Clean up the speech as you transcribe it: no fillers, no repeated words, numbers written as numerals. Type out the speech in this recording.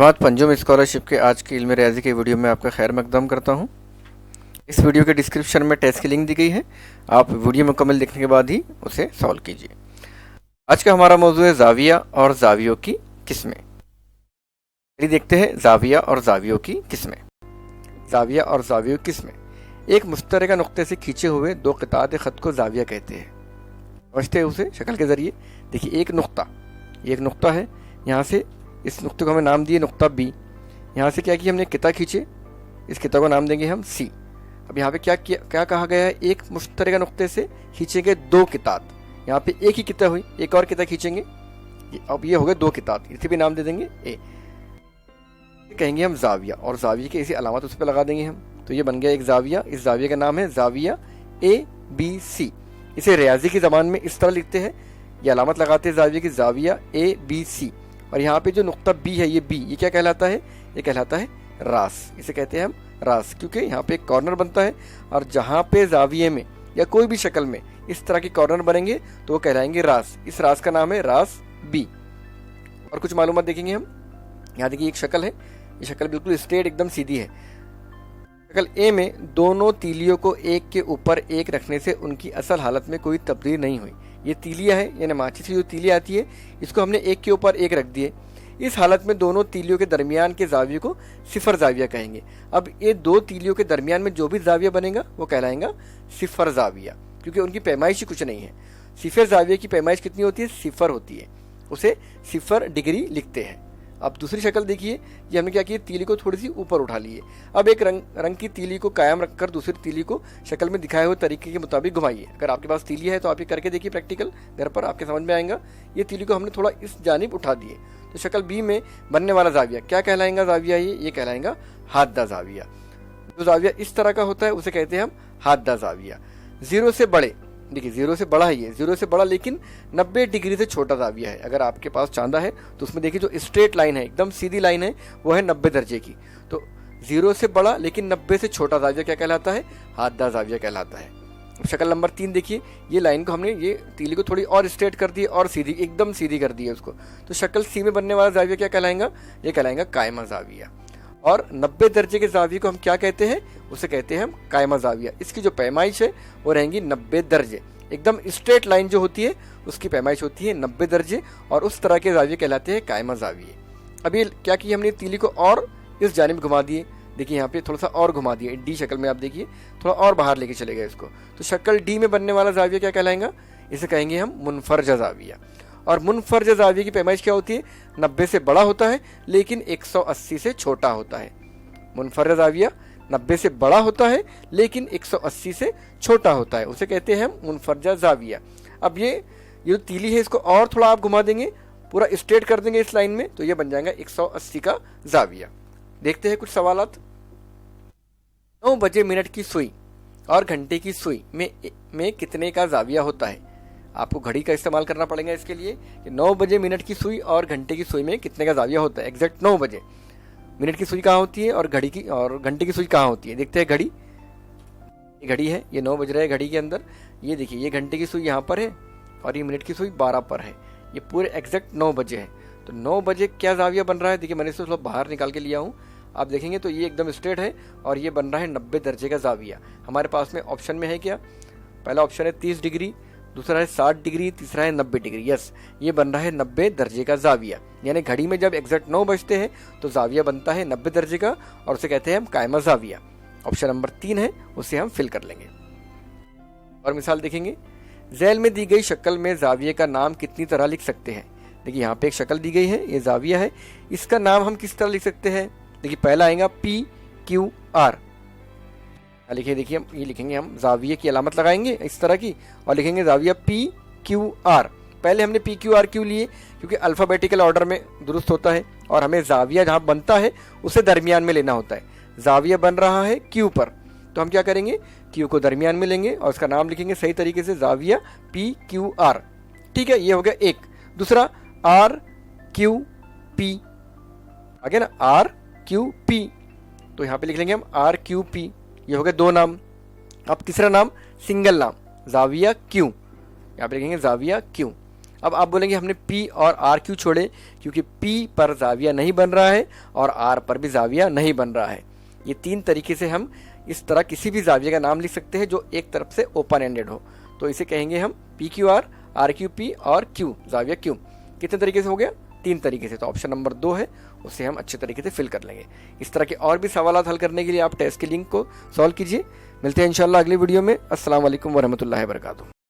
बात पंजुम स्कॉलरशिप के आज की इल्म रियाजी के वीडियो में आपका खैर मकदम करता हूँ। इस वीडियो के डिस्क्रिप्शन में टेस्ट की लिंक दी गई है, आप वीडियो मुकम्मल देखने के बाद ही उसे सॉल्व कीजिए। आज का हमारा मौजू है जाविया और जावियों की किस्में। चलिए देखते हैं जाविया और जावियों की किस्में। जाविया और जावियों की किस्में एक मुश्तरका नुक्ते से खींचे हुए दो क़ितात ख़त को जाविया कहते हैं। समझते हैं उसे शक्ल के ज़रिए। देखिए एक नुक्ता है, यहाँ से इस नुक्ते को हमें नाम दिए नुक्ता बी। यहाँ से क्या किया हमने, किता खींचे, इस किता को नाम देंगे हम सी। अब यहाँ पे क्या कहा गया है, एक मुश्तरका नुक्ते से खींचे गए दो कितात। यहाँ पे एक ही किता हुई, एक और किता खींचेंगे, अब ये हो गए दो कितात, इसे भी नाम दे देंगे ए। कहेंगे हम जाविया, और जाविया की ऐसी अलामत उस पर लगा देंगे हम, तो ये बन गया एक जाविया। इस जाविया का नाम है जाविया ए बी सी। इसे रियाजी की ज़बान में इस तरह लिखते हैं, ये अलामत लगाते हैं जाविया की, जाविया ए बी सी। और यहाँ पे जो नुक्ता बी है, ये बी, ये क्या कहलाता है, ये कहलाता है रास। इसे कहते हैं हम रास, क्योंकि यहाँ पे एक कॉर्नर बनता है, और जहाँ पे जाविये में या कोई भी शक्ल में इस तरह के कॉर्नर बनेंगे तो वो कहलाएंगे रास। इस रास का नाम है रास बी। और कुछ मालूमात देखेंगे हम। यहाँ देखिए एक शक्ल है, ये शक्ल बिल्कुल स्ट्रेट एकदम सीधी है। शक्ल ए में दोनों तीलियों को एक के ऊपर एक रखने से उनकी असल हालत में कोई तब्दीली नहीं हुई। ये तीलिया है, यानी माचिस की जो तीली आती है, इसको हमने एक के ऊपर एक रख दिए। इस हालत में दोनों तीलियों के दरमियान के जाविये को सिफर जाविया कहेंगे। अब ये दो तीलियों के दरमियान में जो भी जाविया बनेगा वो कहलाएगा सिफर जाविया, क्योंकि उनकी पैमाइश ही कुछ नहीं है। सिफर जाविया की पैमाइश कितनी होती है, सिफर होती है, उसे सिफर डिग्री लिखते हैं। अब दूसरी शक्ल देखिए, ये हमने क्या किया, तीली को थोड़ी सी ऊपर उठा लिए। अब एक रंग की तीली को कायम रखकर दूसरी तीली को शक्ल में दिखाए हुए तरीके के मुताबिक घुमाइए। अगर आपके पास तीली है तो आप ये करके देखिए प्रैक्टिकल घर पर, आपके समझ में आएगा। ये तीली को हमने थोड़ा इस जानिब उठा दिए, तो शक्ल बी में बनने वाला जाविया क्या कहलाएगा, जाविया ये कहलाएगा हाददा जाविया। जो जाविया इस तरह का होता है उसे कहते हैं हम हाददा जाविया। जीरो से बड़े, देखिए जीरो से बड़ा है, ये जीरो से बड़ा लेकिन 90 डिग्री से छोटा जाविया है। अगर आपके पास चांदा है तो उसमें देखिए जो स्ट्रेट लाइन है, एकदम सीधी लाइन है, वो है 90 दर्जे की। तो जीरो से बड़ा लेकिन 90 से छोटा जाविया क्या कहलाता है, हाददा जाविया कहलाता है। शक्ल नंबर 3 देखिए, ये लाइन को हमने, ये तीली को थोड़ी और स्ट्रेट कर दी और सीधी, एकदम सीधी कर दी है उसको। तो शक्ल सी में बनने वाला जाविया क्या कहलाएगा, ये कहलाएगा कायमा जाविया। और 90 दर्जे के जाविये को हम क्या कहते हैं, उसे कहते हैं हम कायमा जाविया। इसकी जो पैमाइश है वो रहेंगी 90 दर्जे। एकदम स्ट्रेट लाइन जो होती है उसकी पैमाइश होती है 90 दर्जे, और उस तरह के जाविये कहलाते हैं कायमा जाविये। अभी क्या किया हमने, तीली को और इस जानिब घुमा दिए। देखिए यहाँ पे थोड़ा सा और घुमा दिए, डी शक्ल में आप देखिए थोड़ा और बाहर लेके चले गए इसको। तो शक्ल डी में बनने वाला जाविया क्या कहलाएगा, इसे कहेंगे हम मुनफरजा जाविया। और मुनफरजा जाविये की पैमाइश क्या होती है, 90 से बड़ा होता है लेकिन 180 से छोटा होता है। मुनफरजा जाविया 90 से बड़ा होता है लेकिन 180 से छोटा होता है, उसे कहते हैं हम मुनफरजा जाविया। अब ये जो तीली है इसको और थोड़ा आप घुमा देंगे, पूरा स्ट्रेट कर देंगे इस लाइन में, तो ये बन जाएगा 180 का जाविया। देखते हैं कुछ सवालात। 9 बजे मिनट की सुई और घंटे की सुई में कितने का जाविया होता है। आपको घड़ी का इस्तेमाल करना पड़ेगा इसके लिए कि 9 बजे मिनट की सुई और घंटे की सुई में कितने का जाविया होता है। एग्जैक्ट 9 बजे मिनट की सुई कहाँ होती है और घंटे की सुई कहाँ होती है। देखते हैं घड़ी, ये घड़ी है, ये 9 बज रहा है घड़ी के अंदर। ये देखिए ये घंटे की सुई यहाँ पर है और ये मिनट की सुई 12 पर है। ये पूरे एग्जैक्ट 9 बजे है। तो 9 बजे क्या जाविया बन रहा है, देखिए मैंने इसे थोड़ा बाहर निकाल के लिया हूँ, आप देखेंगे तो ये एकदम स्ट्रेट है और ये बन रहा है 90 दर्जे का जाविया। हमारे पास में ऑप्शन में है क्या, पहला ऑप्शन है 30 डिग्री, दूसरा है 60 डिग्री, तीसरा है 90 डिग्री। यस, ये बन रहा है 90 दर्जे का जाविया। यानी घड़ी में जब एग्जैक्ट 9 बजते हैं तो जाविया बनता है 90 दर्जे का, और उसे कहते हैं हम कायमा जाविया। ऑप्शन नंबर 3 है, उसे हम फिल कर लेंगे। और मिसाल देखेंगे, झैल में दी गई शक्ल में जाविये का नाम कितनी तरह लिख सकते हैं। देखिए यहाँ पे एक शक्ल दी गई है, ये जाविया है, इसका नाम हम किस तरह लिख सकते हैं। देखिए पहला आएगा PQR, लिखिए, देखिए हम ये लिखेंगे, हम जाविये की अलामत लगाएंगे इस तरह की और लिखेंगे जाविया PQR। पहले हमने PQR क्यों लिए, क्योंकि अल्फ़ाबेटिकल ऑर्डर में दुरुस्त होता है और हमें जाविया जहाँ बनता है उसे दरमियान में लेना होता है। जाविया बन रहा है Q पर, तो हम क्या करेंगे, Q को दरमियान में लेंगे और उसका नाम लिखेंगे सही तरीके से, जाविया PQR। ठीक है, ये हो गया एक। दूसरा RQP, आगे ना RQP, तो यहाँ पे लिख लेंगे हम RQP, ये हो गए 2 नाम। अब तीसरा नाम सिंगल नाम, जाविया Q, यहाँ पे लिखेंगे जाविया Q। अब आप बोलेंगे हमने P और R क्यों छोड़े, क्योंकि P पर जाविया नहीं बन रहा है और R पर भी जाविया नहीं बन रहा है। ये 3 तरीके से हम इस तरह किसी भी जाविया का नाम लिख सकते हैं जो एक तरफ से ओपन एंडेड हो। तो इसे कहेंगे हम PQR, RQP और Q, जाविया Q। कितने तरीके से हो गया? 3 तरीके से। तो ऑप्शन नंबर 2 है, उसे हम अच्छे तरीके से फिल कर लेंगे। इस तरह के और भी सवाल हल करने के लिए आप टेस्ट के लिंक को सॉल्व कीजिए। मिलते हैं इंशाल्लाह अगली वीडियो में। अस्सलाम वालेकुम वरहमतुल्लाहि वबरकातुहू।